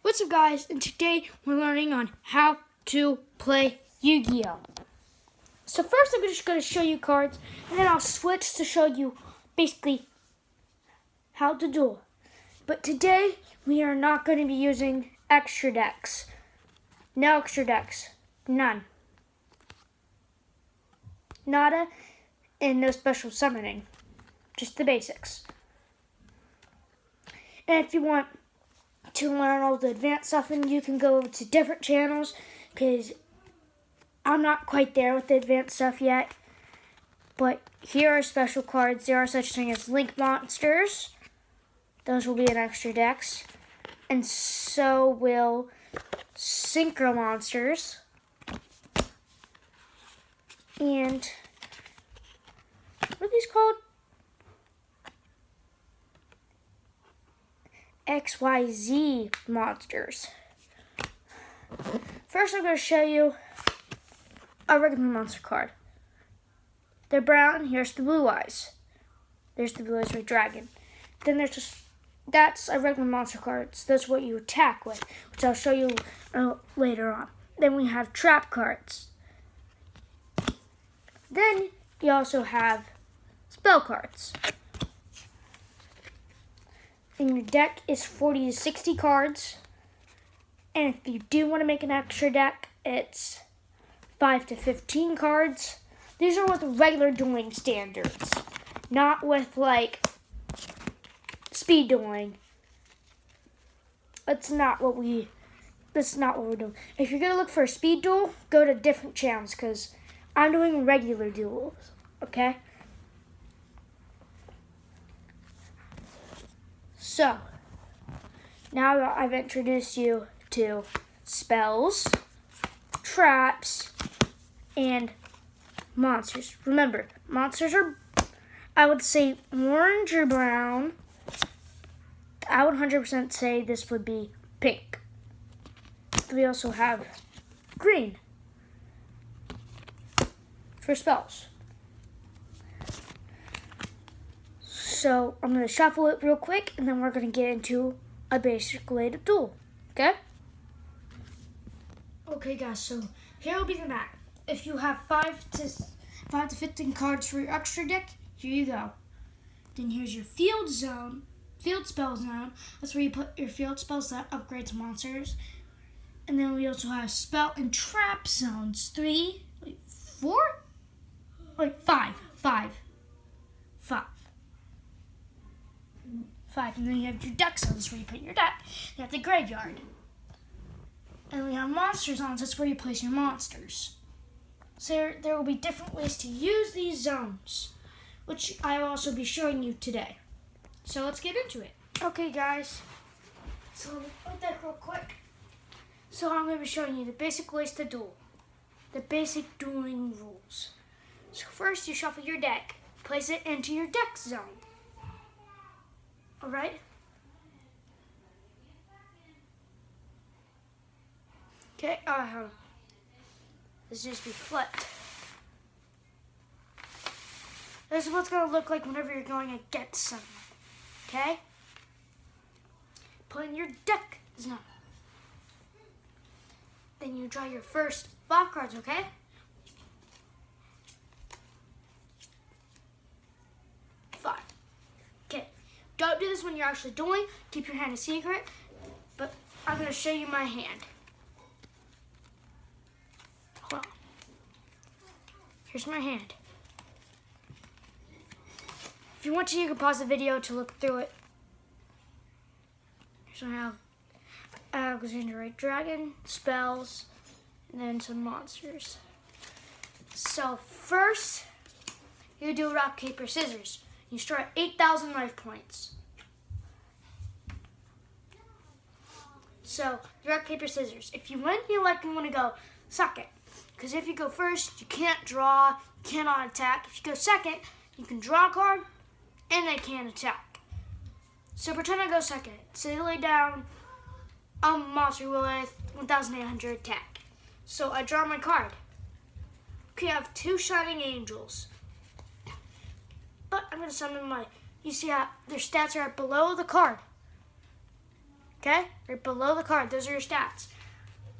What's up, guys? And today we're learning on how to play Yu-Gi-Oh! So first I'm just going to show you cards, and then I'll switch to show you basically how to duel. But today we are not going to be using extra decks. No extra decks. None. Nada, and no special summoning. Just the basics. And if you want to learn all the advanced stuff, and you can go to different channels, because I'm not quite there with the advanced stuff yet. But here are special cards. There are such things as Link Monsters. Those will be in extra decks. And so will Synchro Monsters. And what are these called? XYZ monsters. First, I'm going to show you a regular monster card. They're brown. Here's the blue eyes. There's the blue eyes for dragon. Then there's just, that's a regular monster card. So that's what you attack with, which I'll show you later on. Then we have trap cards. Then you also have spell cards. And your deck is 40 to 60 cards. And if you do want to make an extra deck, it's 5 to 15 cards. These are with regular dueling standards, not with like speed dueling. That's not what we're doing. If you're gonna look for a speed duel, go to different channels, because I'm doing regular duels, okay? So, now that I've introduced you to spells, traps, and monsters. Remember, monsters are, I would say, orange or brown. I would 100% say this would be pink. We also have green for spells. So I'm going to shuffle it real quick, and then we're going to get into a basic way to duel, okay? Okay, guys, so here will be the map. If you have 5 to 15 cards for your extra deck, here you go. Then here's your field spell zone. That's where you put your field spells that upgrade to monsters. And then we also have spell and trap zones. 5. And then you have your deck zones where you put your deck. You have the graveyard. And we have monster zones. That's where you place your monsters. So there will be different ways to use these zones, which I will also be showing you today. So let's get into it. Okay, guys. So let me put that real quick. So I'm going to be showing you the basic ways to duel. The basic dueling rules. So first, you shuffle your deck. Place it into your deck zone. Alright? Okay, this just be flipped. This is what's going to look like whenever you're going against someone. Okay? Put in your deck zone. Then you draw your first 5 cards, okay? Don't do this when you're actually dueling. Keep your hand a secret. But I'm going to show you my hand. Hold on. Here's my hand. If you want to, you can pause the video to look through it. Here's my Alexander White Dragon, spells, and then some monsters. So first, you do rock, paper, scissors. You start at 8,000 life points. So, rock, paper, scissors. If you win, you likely want to go second. Because if you go first, you can't draw, you cannot attack. If you go second, you can draw a card, and they can't attack. So pretend I go second. So they lay down a monster with 1,800 attack. So I draw my card. Okay, I have 2 Shining Angels. But I'm going to summon my, you see how their stats are below the card. Okay? Right below the card. Those are your stats.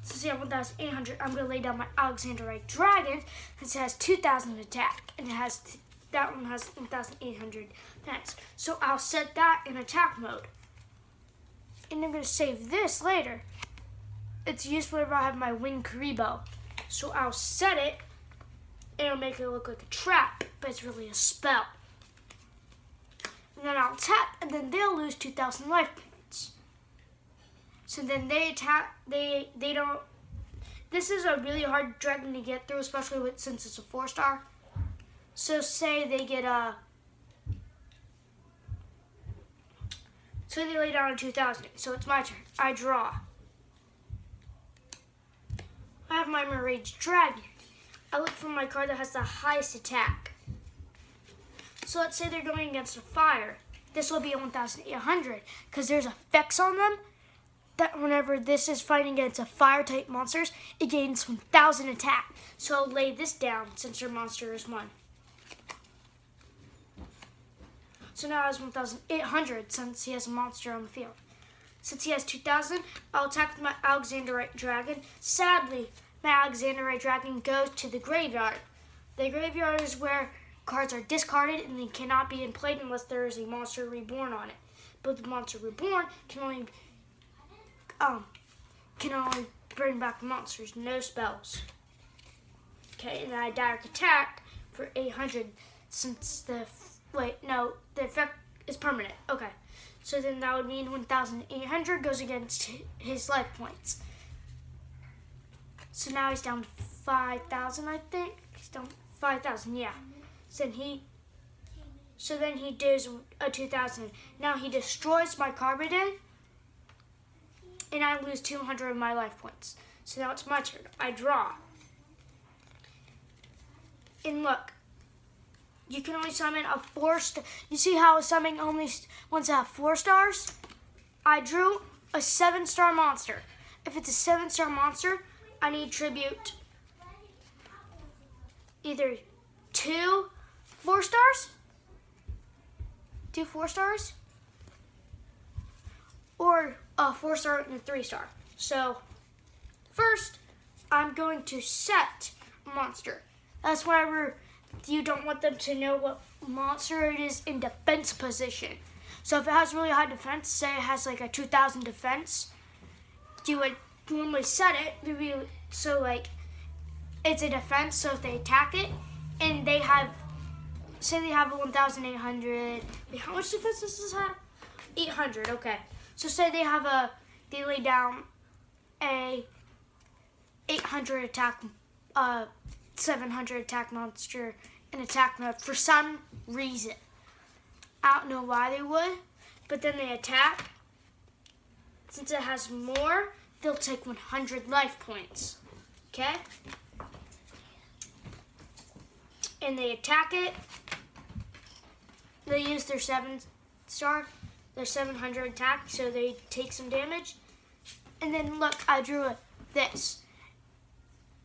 Since you have 1,800, I'm going to lay down my Alexandrite Dragon since it has 2,000 attack. And that one has 1,800 defense. So I'll set that in attack mode. And I'm going to save this later. It's used whenever I have my Winged Kuriboh. So I'll set it, and it'll make it look like a trap, but it's really a spell. And then I'll tap, and then they'll lose 2,000 life points. So then they attack, they don't, this is a really hard dragon to get through, especially since it's a 4-star. So say they get so they lay down a 2,000, so it's my turn. I draw. I have my Mirage Dragon. I look for my card that has the highest attack. So let's say they're going against a fire. This will be a 1,800 because there's effects on them that whenever this is fighting against a fire type monsters, it gains 1,000 attack. So I'll lay this down since your monster is 1. So now it has 1,800 since he has a monster on the field. Since he has 2,000, I'll attack with my Alexandrite Dragon. Sadly, my Alexandrite Dragon goes to the graveyard. The graveyard is where cards are discarded and they cannot be played unless there is a monster reborn on it. But the monster reborn can only bring back monsters, no spells. Okay, and then I direct attack for 800 since the effect is permanent. Okay, so then that would mean 1,800 goes against his life points. So now he's down to 5,000, I think. He's down 5,000, yeah. So then he does a 2,000. Now he destroys my Carbidon, and I lose 200 of my life points. So now it's my turn. I draw. And look, you can only summon a 4-star. You see how summoning only ones that have 4 stars? I drew a 7-star monster. If it's a 7-star monster, I need tribute either 2 4-stars, 2 4-stars, or a 4-star and a 3-star. So first, I'm going to set monster. That's whenever you don't want them to know what monster it is in defense position. So if it has really high defense, say it has like a 2,000 defense, you would normally set it so like it's a defense. So if they attack it and they have, say they have a 1,800. Wait, how much defense does this have? 800. Okay. So say they lay down a 800 attack, 700 attack monster in attack mode for some reason. I don't know why they would, but then they attack. Since it has more, they'll take 100 life points. Okay? And they attack it. They use their 7-star, their 700 attack, so they take some damage. And then look, I drew this.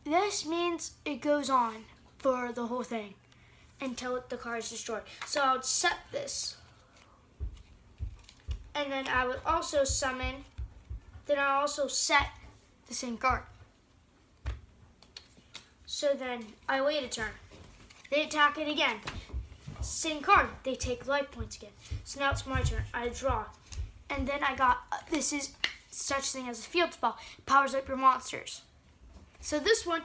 This means it goes on for the whole thing until the card is destroyed. So I would set this. And then I would also summon, then I also set the same card. So then I wait a turn. They attack it again. Same card. They take life points again. So now it's my turn. I draw. And then I got, this is such thing as a field spell. It powers up your monsters. So this one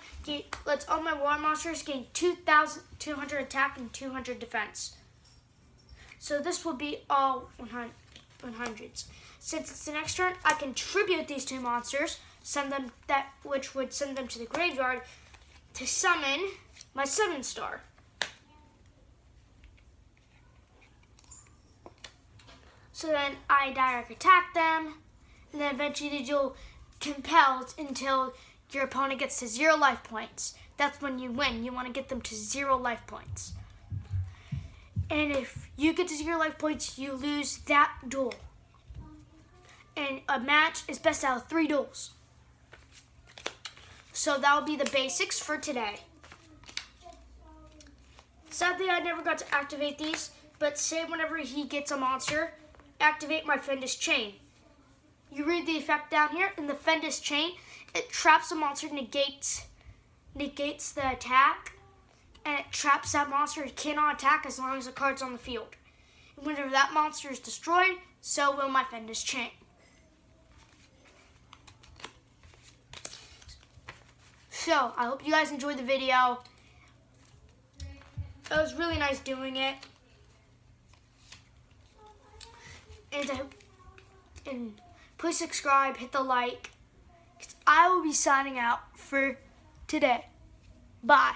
lets all my water monsters gain 2,200 attack and 200 defense. So this will be all 100s. Since it's the next turn, I can tribute these 2 monsters, which would send them to the graveyard to summon my 7-star. So then I direct attack them, and then eventually you'll compelled until your opponent gets to 0 life points. That's when you win. You want to get them to 0 life points. And if you get to 0 life points, you lose that duel. And a match is best out of 3 duels. So that will be the basics for today. Sadly, I never got to activate these, but say whenever he gets a monster, activate my Fenris Chain. you read the effect down here in the Fendus chain. It traps the monster, negates the attack, and it traps that monster. It cannot attack as long as the card's on the field. And whenever that monster is destroyed, so will my Fendus chain. So, I hope you guys enjoyed the video. It was really nice doing it. And please subscribe, hit the like. 'Cause I will be signing out for today. Bye.